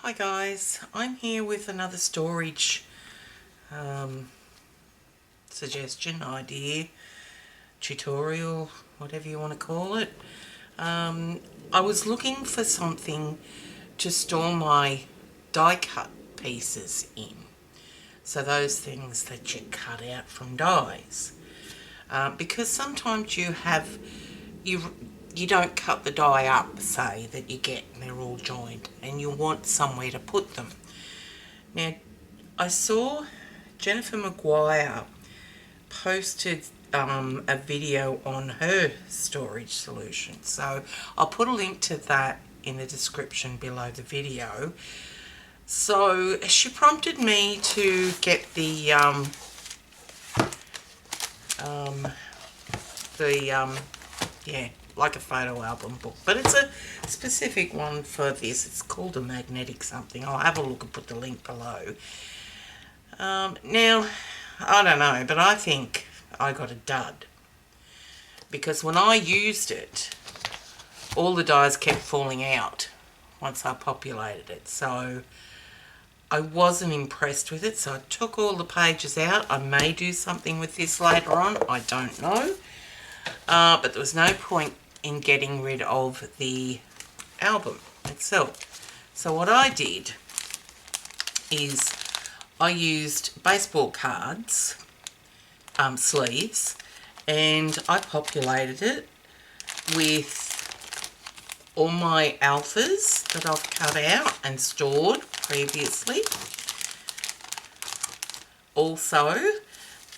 Hi guys, I'm here with another storage suggestion, idea, tutorial, whatever you want to call it. I was looking for something to store my die cut pieces in. So those things that you cut out from dies. Because sometimes you don't cut the die up, say, that you get and they're all joined, and you want somewhere to put them. Now, I saw Jennifer Maguire posted a video on her storage solution, so I'll put a link to that in the description below the video. So she prompted me to get the like a photo album book, but it's a specific one for this. It's called a magnetic something. I'll have a look and put the link below. Now, I don't know, but I think I got a dud, because when I used it, all the dies kept falling out once I populated it, so I wasn't impressed with it. So I took all the pages out. I may do something with this later on, I don't know, but there was no point in getting rid of the album itself. So what I did is I used baseball cards, sleeves, and I populated it with all my alphas that I've cut out and stored previously. Also,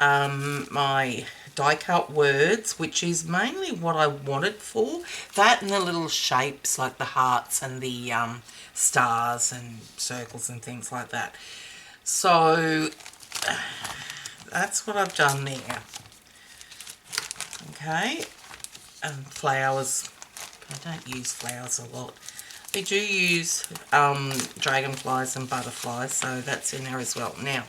my die cut words, which is mainly what I want it for. That and the little shapes like the hearts and the stars and circles and things like that. So that's what I've done there. Okay, and flowers. I don't use flowers a lot. I do use dragonflies and butterflies, so that's in there as well. Now,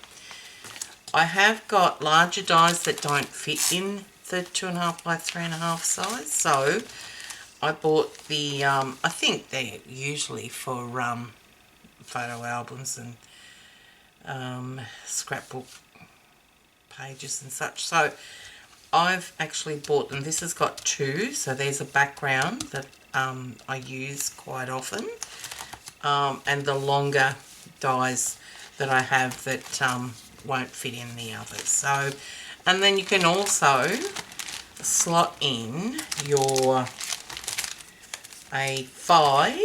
I have got larger dies that don't fit in the 2.5 by 3.5 size, so I bought the, I think they're usually for photo albums and scrapbook pages and such. So I've actually bought them. This has got two, so there's a background that I use quite often, and the longer dies that I have that won't fit in the others. So, and then you can also slot in your A5,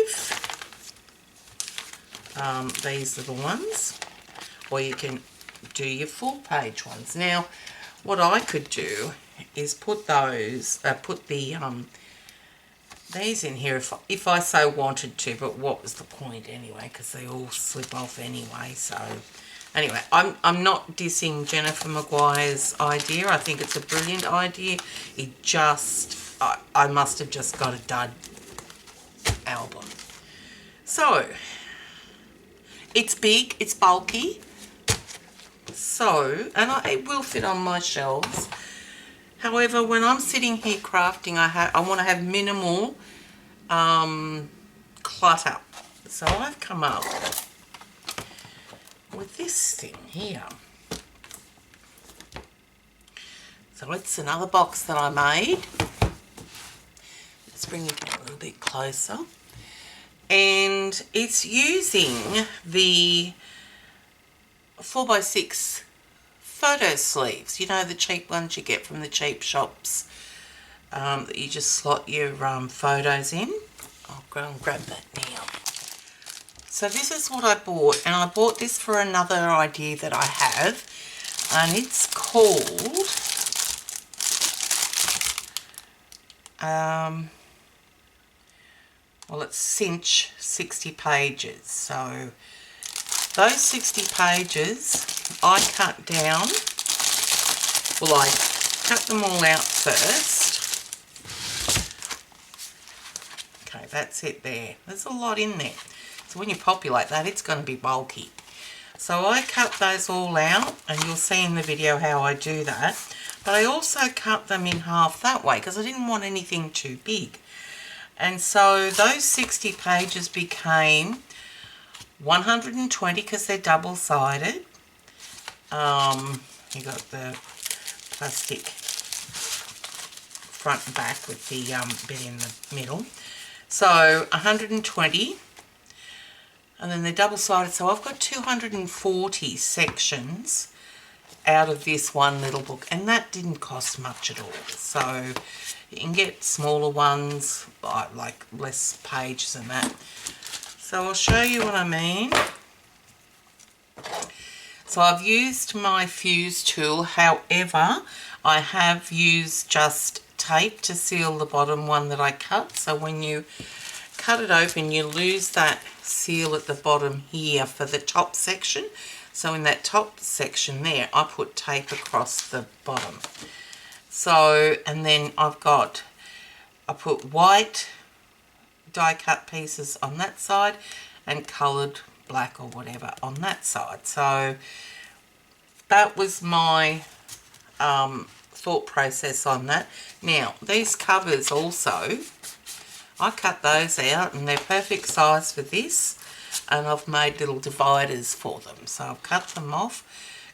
these are the ones, or you can do your full page ones. Now, what I could do is put those, put the these in here if I so wanted to, but what was the point anyway, because they all slip off anyway. So anyway, I'm not dissing Jennifer Maguire's idea. I think it's a brilliant idea. It just, I must have just got a dud album. So it's big, it's bulky. So, and it will fit on my shelves. However, when I'm sitting here crafting, I want to have minimal clutter. So I've come up with this thing here. So it's another box that I made. Let's bring it a little bit closer. And it's using the 4x6 photo sleeves, you know, the cheap ones you get from the cheap shops, that you just slot your photos in. I'll go and grab that now. So this is what I bought, and I bought this for another idea that I have, and it's called well, it's cinch 60 pages. So those 60 pages I cut down, well, I cut them all out first. Okay, that's it there. There's a lot in there. So when you populate that, it's going to be bulky. So I cut those all out, and you'll see in the video how I do that. But I also cut them in half that way, because I didn't want anything too big. And so those 60 pages became 120 because they're double-sided. You got the plastic front and back with the bit in the middle. So 120, and then they're double-sided, so I've got 240 sections out of this one little book, and that didn't cost much at all. So you can get smaller ones, like less pages than that. So I'll show you what I mean. So I've used my fuse tool, however, I have used just tape to seal the bottom one that I cut. So when you cut it open, you lose that seal at the bottom here for the top section. So in that top section there, I put tape across the bottom. So, and then I put white die cut pieces on that side and coloured black or whatever on that side. So that was my thought process on that. Now, these covers also, I cut those out and they're perfect size for this, and I've made little dividers for them. So I've cut them off,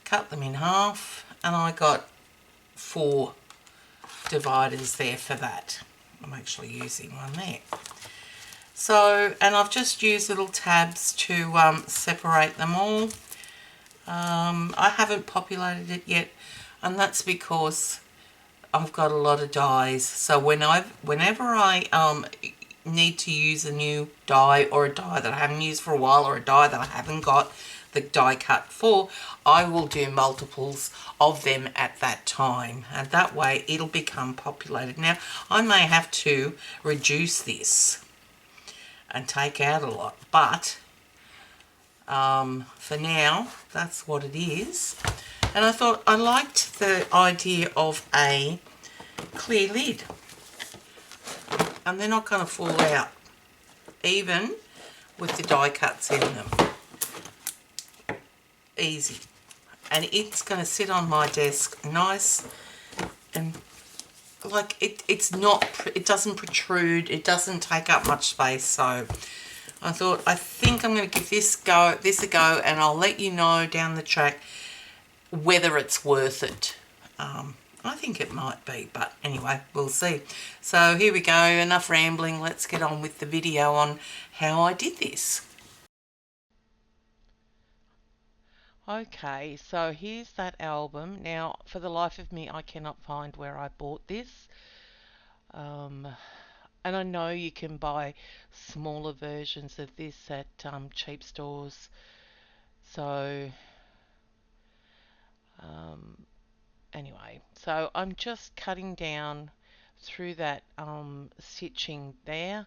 cut them in half, and I got 4 dividers there for that. I'm actually using one there. So, and I've just used little tabs to separate them all. I haven't populated it yet, and that's because I've got a lot of dies. So whenever I need to use a new die, or a die that I haven't used for a while, or a die that I haven't got the die cut for, I will do multiples of them at that time, and that way it'll become populated. Now I may have to reduce this and take out a lot, but for now that's what it is. And I thought I liked the idea of a clear lid, and they're not going to fall out even with the die cuts in them. Easy. And it's going to sit on my desk nice, and like it doesn't protrude, it doesn't take up much space. So I thought, I think I'm going to give this a go, and I'll let you know down the track whether it's worth it. I think it might be, but anyway, we'll see. So here we go, enough rambling, let's get on with the video on how I did this. Okay, so here's that album. Now, for the life of me, I cannot find where I bought this. And I know you can buy smaller versions of this at cheap stores. So, anyway, so I'm just cutting down through that stitching there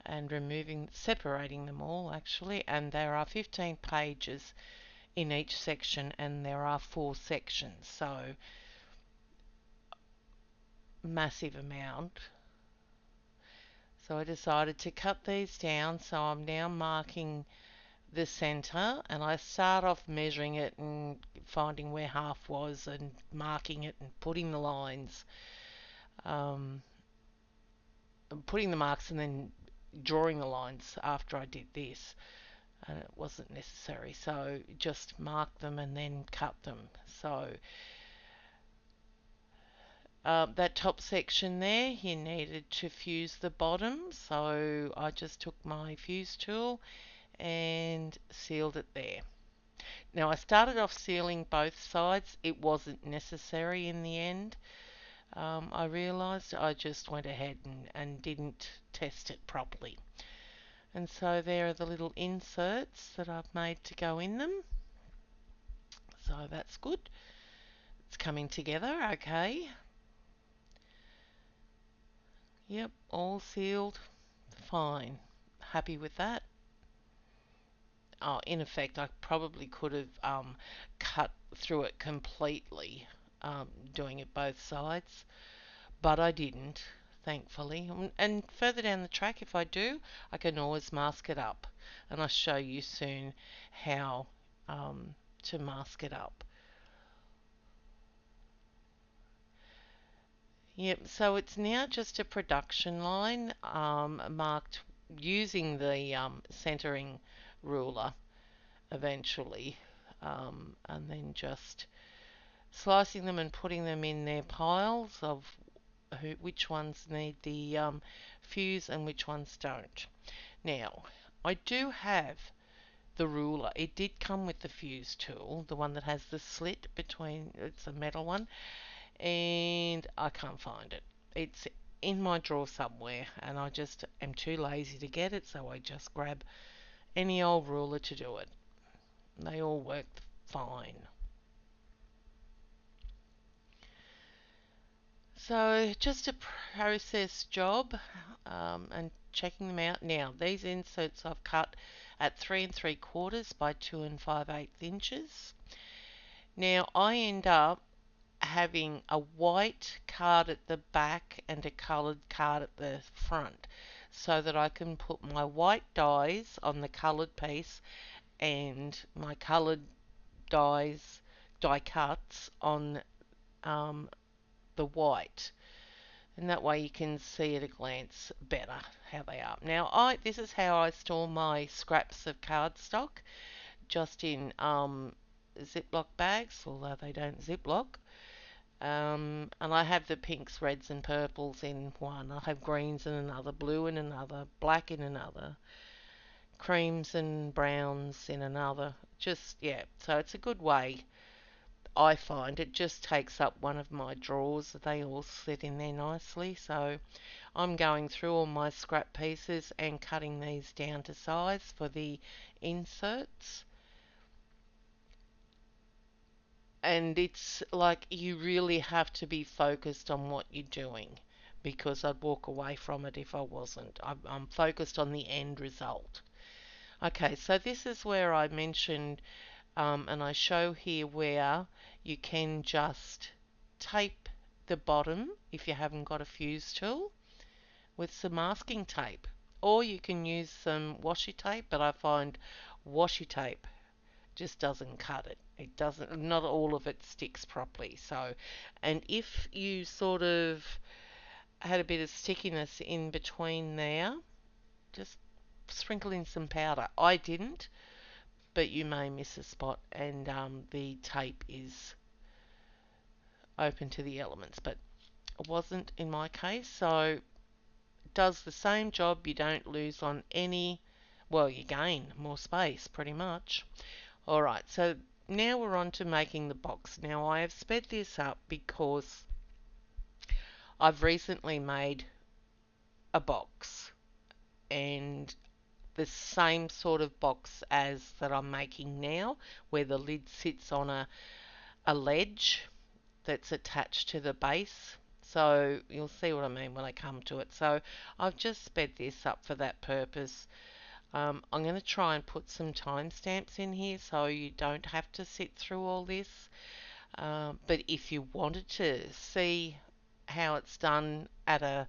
and separating them all actually. And there are 15 pages in each section, and there are 4 sections, so massive amount. So I decided to cut these down, so I'm now marking the center, and I start off measuring it and finding where half was and marking it and putting the lines, putting the marks, and then drawing the lines after I did this. And it wasn't necessary, so just mark them and then cut them. So that top section there, you needed to fuse the bottom, so I just took my fuse tool and sealed it there. Now I started off sealing both sides. It wasn't necessary in the end. I realised I just went ahead and didn't test it properly. And so there are the little inserts that I've made to go in them. So that's good. It's coming together okay. Yep, all sealed. Fine. Happy with that. Oh, in effect, I probably could have cut through it completely, doing it both sides, but I didn't, thankfully. And further down the track, if I do, I can always mask it up, and I'll show you soon how to mask it up. Yep, so it's now just a production line marked using the centering ruler. eventually, and then just slicing them and putting them in their piles of which ones need the fuse and which ones don't. Now, I do have the ruler. It did come with the fuse tool, the one that has the slit between, it's a metal one, and I can't find it. It's in my drawer somewhere, and I just am too lazy to get it, so I just grab any old ruler to do it. They all work fine. So just a process job, and checking them out. Now these inserts I've cut at 3 3/4 by 2 5/8 inches. Now I end up having a white card at the back and a coloured card at the front, so that I can put my white dies on the coloured piece and my coloured die cuts on the white, and that way you can see at a glance better how they are. Now this is how I store my scraps of cardstock, just in Ziploc bags, although they don't Ziploc. And I have the pinks, reds and purples in one. I have greens in another, blue in another, black in another, creams and browns in another. Just, yeah, so it's a good way. I find it just takes up one of my drawers. They all sit in there nicely. So I'm going through all my scrap pieces and cutting these down to size for the inserts. And it's like you really have to be focused on what you're doing, because I'd walk away from it if I wasn't. I'm focused on the end result. Okay, so this is where I mentioned, and I show here where you can just tape the bottom if you haven't got a fuse tool with some masking tape, or you can use some washi tape, but I find washi tape just doesn't cut it. It doesn't, not all of it sticks properly. So, and if you sort of had a bit of stickiness in between there, just sprinkle in some powder. I didn't, but you may miss a spot, and the tape is open to the elements, but it wasn't in my case. So it does the same job. You don't lose on any, well, you gain more space pretty much. Alright, so now we're on to making the box. Now I have sped this up because I've recently made a box, and the same sort of box as that I'm making now, where the lid sits on a ledge that's attached to the base. So you'll see what I mean when I come to it. So I've just sped this up for that purpose. I'm going to try and put some timestamps in here so you don't have to sit through all this. But if you wanted to see how it's done at a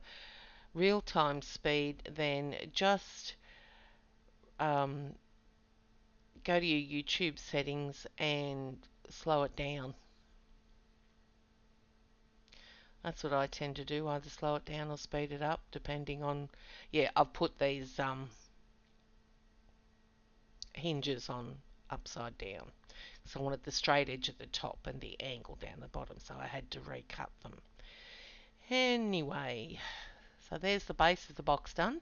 real-time speed, then just go to your YouTube settings and slow it down. That's what I tend to do, either slow it down or speed it up, depending on, yeah, I've put these hinges on upside down. So I wanted the straight edge at the top and the angle down the bottom, so I had to recut them. Anyway, so there's the base of the box done.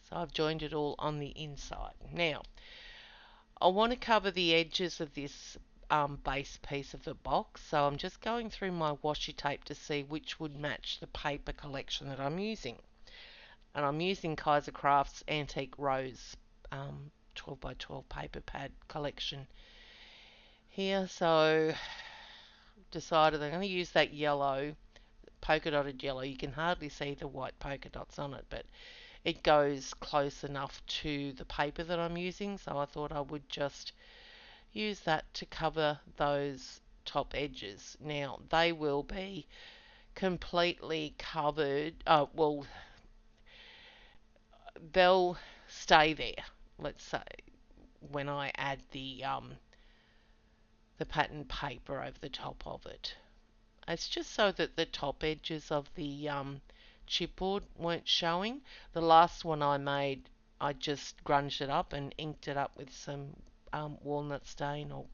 So I've joined it all on the inside. Now, I want to cover the edges of this base piece of the box, so I'm just going through my washi tape to see which would match the paper collection that I'm using. And I'm using Kraft's Antique Rose 12 by 12 paper pad collection here. So decided I'm going to use that yellow, polka dotted yellow. You can hardly see the white polka dots on it, but it goes close enough to the paper that I'm using, so I thought I would just use that to cover those top edges. Now they will be completely covered, well, they'll stay there, let's say, when I add the pattern paper over the top of it. It's just so that the top edges of the chipboard weren't showing. The last one I made, I just grunged it up and inked it up with some walnut stain or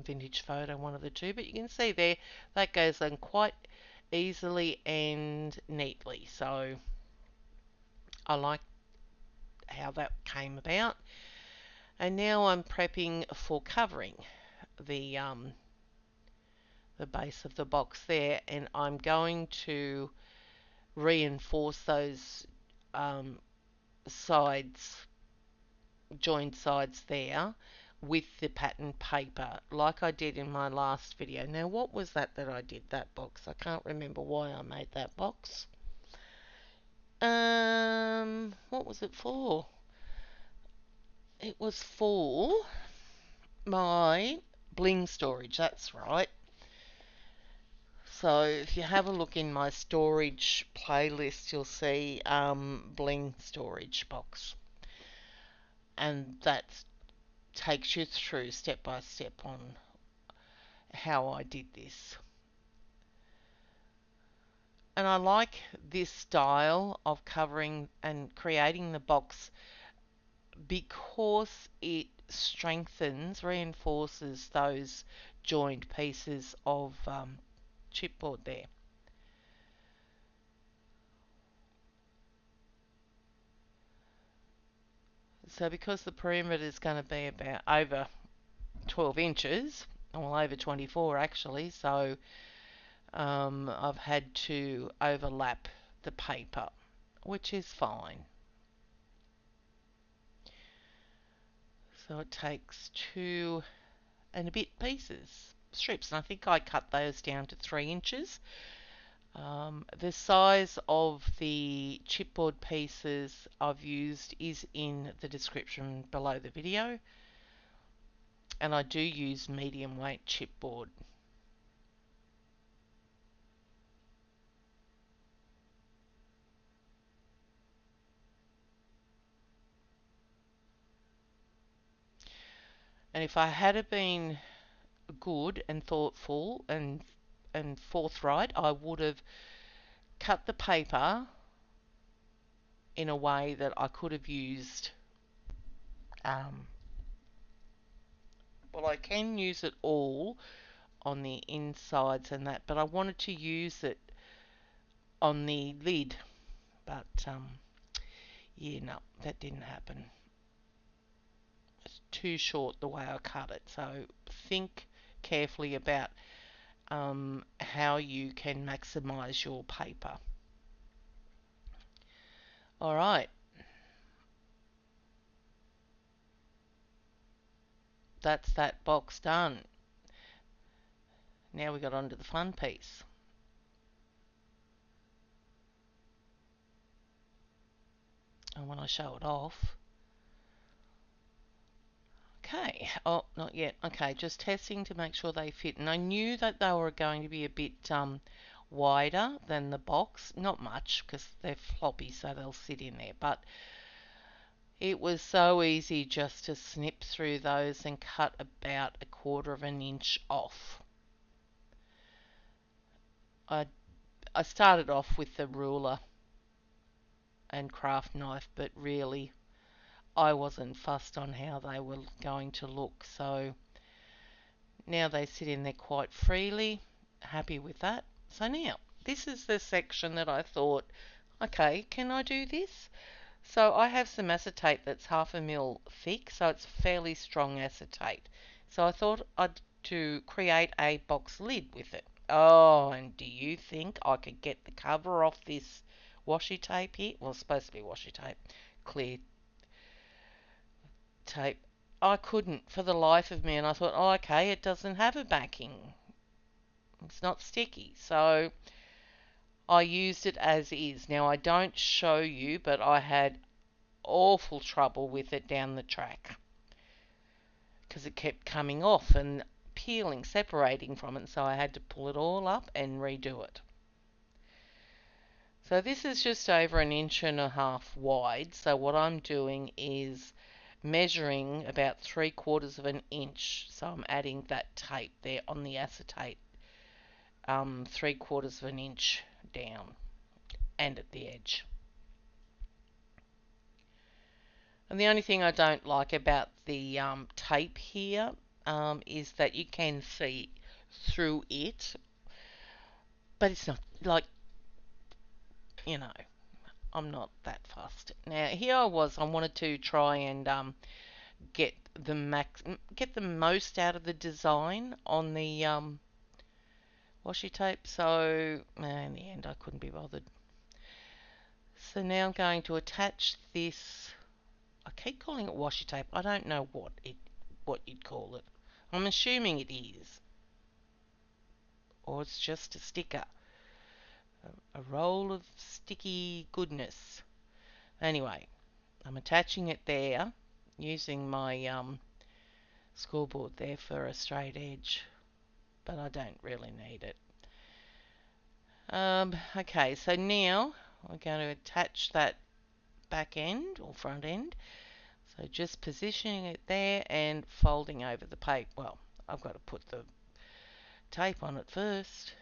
vintage photo, one of the two. But you can see there that goes on quite easily and neatly. So I like how that came about. And now I'm prepping for covering the base of the box there, and I'm going to reinforce those sides, joined sides there with the pattern paper like I did in my last video. Now what was that I did that box? I can't remember why I made that box. What was it for? It was for my bling storage, that's right. So if you have a look in my storage playlist, you'll see bling storage box, and that takes you through step by step on how I did this. And I like this style of covering and creating the box because it strengthens, reinforces those joined pieces of chipboard there. So because the perimeter is going to be about over 12 inches, well over 24 actually, so I've had to overlap the paper, which is fine. So it takes 2 and a bit pieces, strips, and I think I cut those down to 3 inches. The size of the chipboard pieces I've used is in the description below the video, and I do use medium weight chipboard. And if I had been good and thoughtful and forthright, I would have cut the paper in a way that I could have used, well, I can use it all on the insides and that, but I wanted to use it on the lid, but yeah, no, that didn't happen. It's too short the way I cut it, so think carefully about how you can maximize your paper. Alright, that's that box done. Now we got onto the fun piece. And when I show it off, okay, oh, not yet. Okay, just testing to make sure they fit. And I knew that they were going to be a bit wider than the box. Not much, because they're floppy, so they'll sit in there. But it was so easy just to snip through those and cut about 1/4 of an inch off. I started off with the ruler and craft knife, but really I wasn't fussed on how they were going to look, so now they sit in there quite freely. Happy with that. So now this is the section that I thought, okay, can I do this? So I have some acetate that's 1/2 mil thick, so it's fairly strong acetate. So I thought I'd to create a box lid with it. Oh, and do you think I could get the cover off this washi tape here? Well, it's supposed to be washi tape, clear tape. I couldn't for the life of me, and I thought, oh, okay, it doesn't have a backing. It's not sticky, so I used it as is. Now, I don't show you, but I had awful trouble with it down the track because it kept coming off and peeling, separating from it, so I had to pull it all up and redo it. So this is just over 1.5 inches wide, so what I'm doing is measuring about 3/4 of an inch, so I'm adding that tape there on the acetate, 3/4 of an inch down and at the edge. And the only thing I don't like about the tape here is that you can see through it, but it's not like, you know, I'm not that fussed. Now here I wanted to try and get get the most out of the design on the washi tape. So in the end, I couldn't be bothered. So now I'm going to attach this. I keep calling it washi tape. I don't know what you'd call it. I'm assuming it is, or it's just a sticker, a roll of sticky goodness. Anyway, I'm attaching it there using my scoreboard there for a straight edge, but I don't really need it. Okay, so now we're going to attach that back end or front end. So just positioning it there and folding over the paper. Well, I've got to put the tape on it first.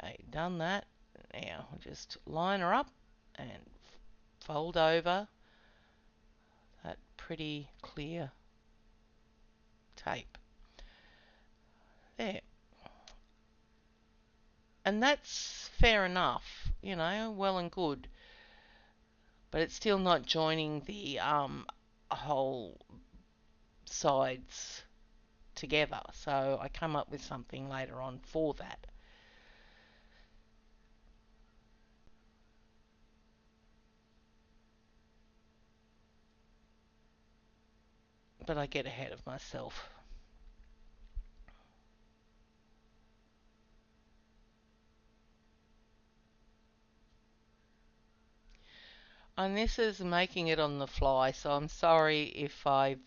Okay, done that. Now I'll just line her up and fold over that pretty clear tape. There. And that's fair enough, you know, well and good. But it's still not joining the whole sides together. So I come up with something later on for that. But I get ahead of myself. And this is making it on the fly, so I'm sorry if I've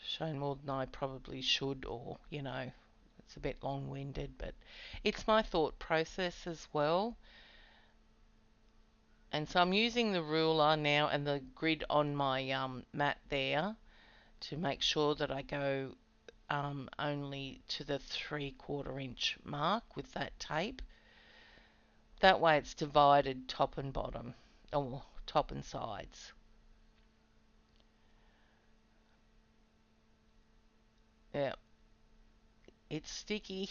shown more than I probably should, or, you know, it's a bit long-winded, but it's my thought process as well. And so I'm using the ruler now and the grid on my mat there to make sure that I go only to the 3/4 inch mark with that tape. That way it's divided top and bottom, or top and sides. Yeah, it's sticky.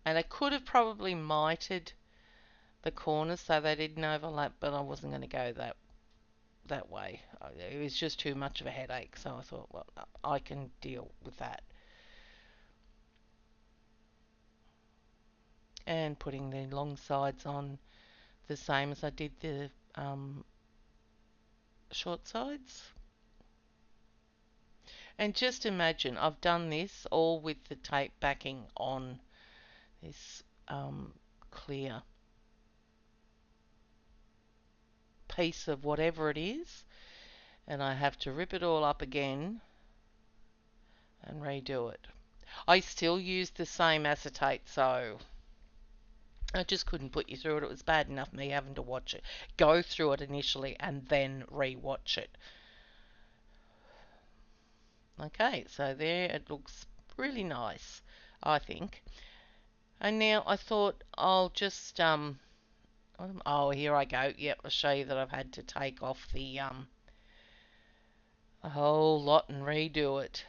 And I could have probably mitered the corners so they didn't overlap, but I wasn't going to go that way. It was just too much of a headache, so I thought, well, I can deal with that. And putting the long sides on the same as I did the short sides. And just imagine, I've done this all with the tape backing on this clear piece of whatever it is, and I have to rip it all up again and redo it. I still use the same acetate, so I just couldn't put you through it. It was bad enough me having to watch it, go through it initially, and then re-watch it. Okay, so there it looks really nice, I think. And now I thought I'll just oh, here I go. Yep, I'll show you that I've had to take off the a whole lot and redo it.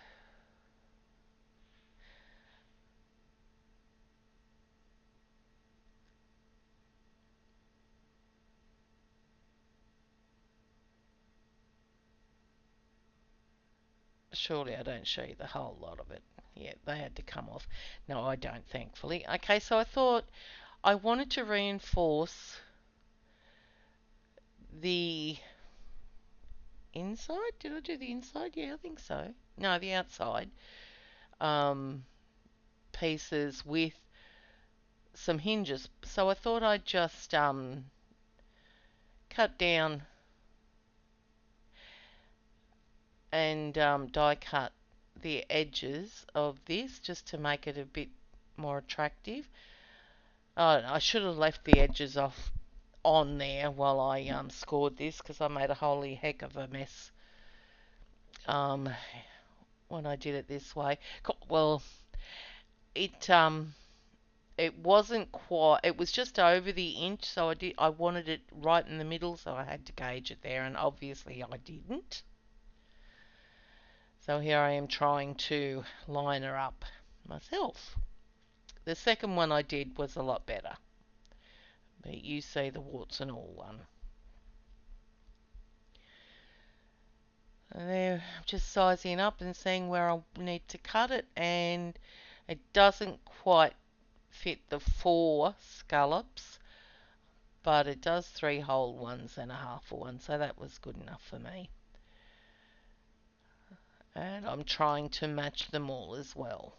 Surely I don't show you the whole lot of it. Yeah, they had to come off. No, I don't, thankfully. Okay, so I thought I wanted to reinforce the inside. Did I do the inside? Yeah, I think so. No, the outside um, pieces with some hinges. So I thought I'd just cut down and die cut the edges of this just to make it a bit more attractive. Oh, I should have left the edges off on there while I scored this, because I made a holy heck of a mess um, when I did it this way. Well, it wasn't quite, it was just over the inch, so I wanted it right in the middle, so I had to gauge it there, and obviously I didn't. So here I am trying to line her up myself. The second one I did was a lot better, but you see the warts and all one. And there, I'm just sizing up and seeing where I need to cut it, and it doesn't quite fit the 4 scallops, but it does 3 whole ones and a half of one, so that was good enough for me. And I'm trying to match them all as well.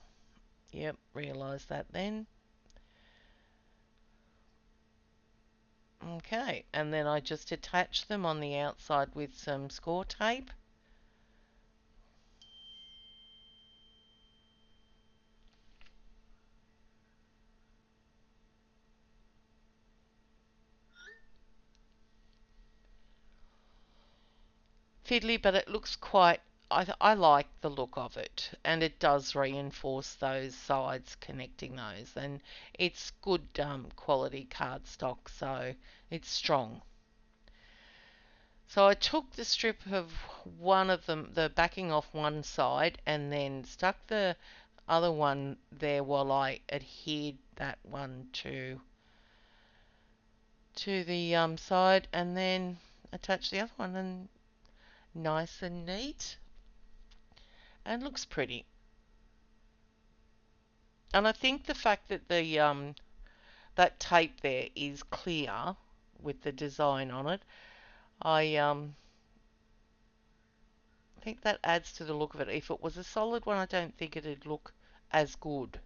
Yep, realised that then. Okay, and then I just attach them on the outside with some scor-tape. Fiddly, but it looks quite, I like the look of it, and it does reinforce those sides, connecting those, and it's good quality cardstock, so it's strong. So I took the strip of one of them, the backing off one side, and then stuck the other one there while I adhered that one to the side, and then attach the other one, and nice and neat, and looks pretty. And I think the fact that the that tape there is clear with the design on it, I think that adds to the look of it. If it was a solid one, I don't think it'd look as good.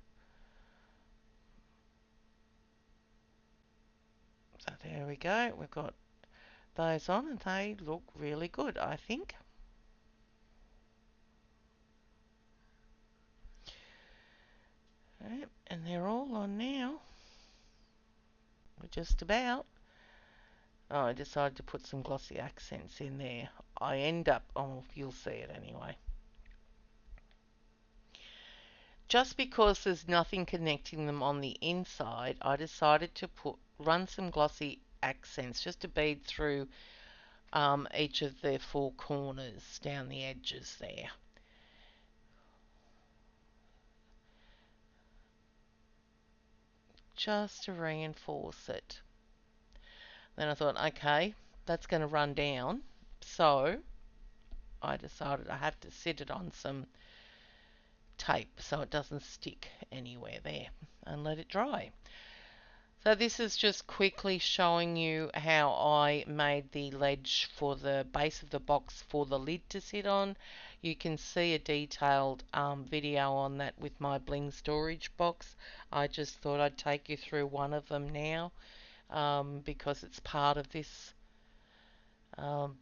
So there we go. We've got those on, and they look really good, I think. Right, and they're all on now. We're just about. Oh, I decided to put some glossy accents in there. I end up, oh, you'll see it anyway. Just because there's nothing connecting them on the inside, I decided to run some glossy accents just to bead through each of the 4 corners down the edges there. Just to reinforce it. Then I thought, okay, that's going to run down. So I decided I have to sit it on some tape so it doesn't stick anywhere there, and let it dry. So this is just quickly showing you how I made the ledge for the base of the box for the lid to sit on. You can see a detailed video on that with my bling storage box. I just thought I'd take you through one of them now because it's part of this um,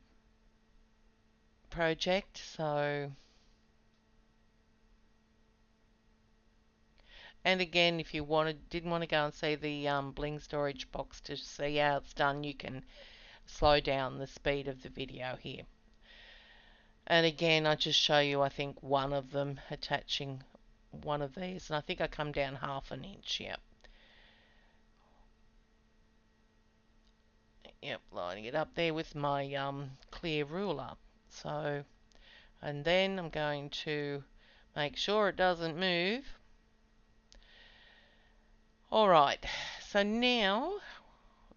project. So, and again, if you didn't want to go and see the bling storage box to see how it's done, you can slow down the speed of the video here. And again, I just show you, I think, one of them attaching one of these, and I think I come down half an inch. Yep, lining it up there with my clear ruler. So, and then I'm going to make sure it doesn't move. Alright, so now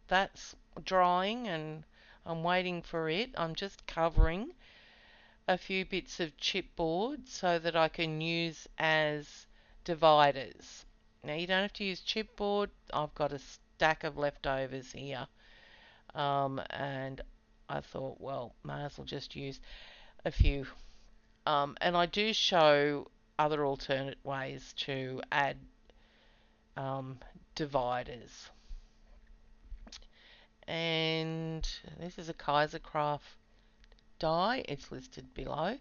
that's drying and I'm waiting for it. I'm just covering a few bits of chipboard so that I can use as dividers. Now you don't have to use chipboard. I've got a stack of leftovers here, and I thought, well, may as well just use a few. And I do show other alternate ways to add um, dividers. And this is a Kraft die. It's listed below.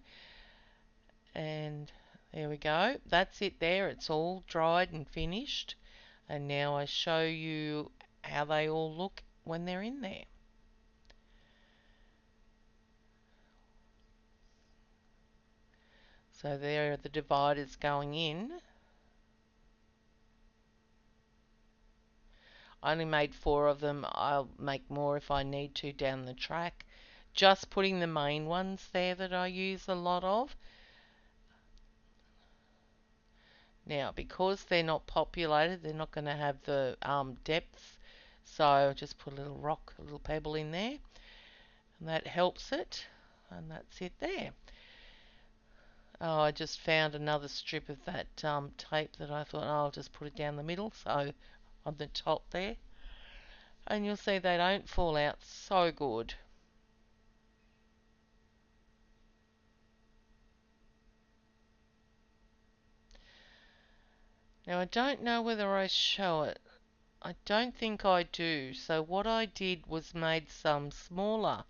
And there we go. That's it there. It's all dried and finished. And now I show you how they all look when they're in there. So there are the dividers going in. I only made 4 of them. I'll make more if I need to down the track. Just putting the main ones there that I use a lot of. Now, because they're not populated, they're not going to have the depth. So I'll just put a little rock, a little pebble in there. And that helps it. And that's it there. Oh, I just found another strip of that tape that I thought, oh, I'll just put it down the middle, so on the top there. And you'll see they don't fall out so good. Now, I don't know whether I show it. I don't think I do. So what I did was made some smaller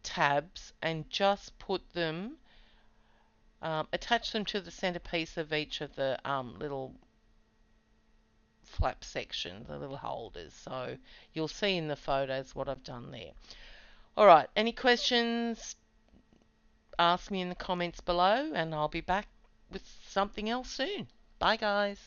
tabs and just put them, attach them to the centerpiece of each of the little flap section, the little holders. So you'll see in the photos what I've done there. Alright, any questions? Ask me in the comments below and I'll be back with something else soon. Bye guys.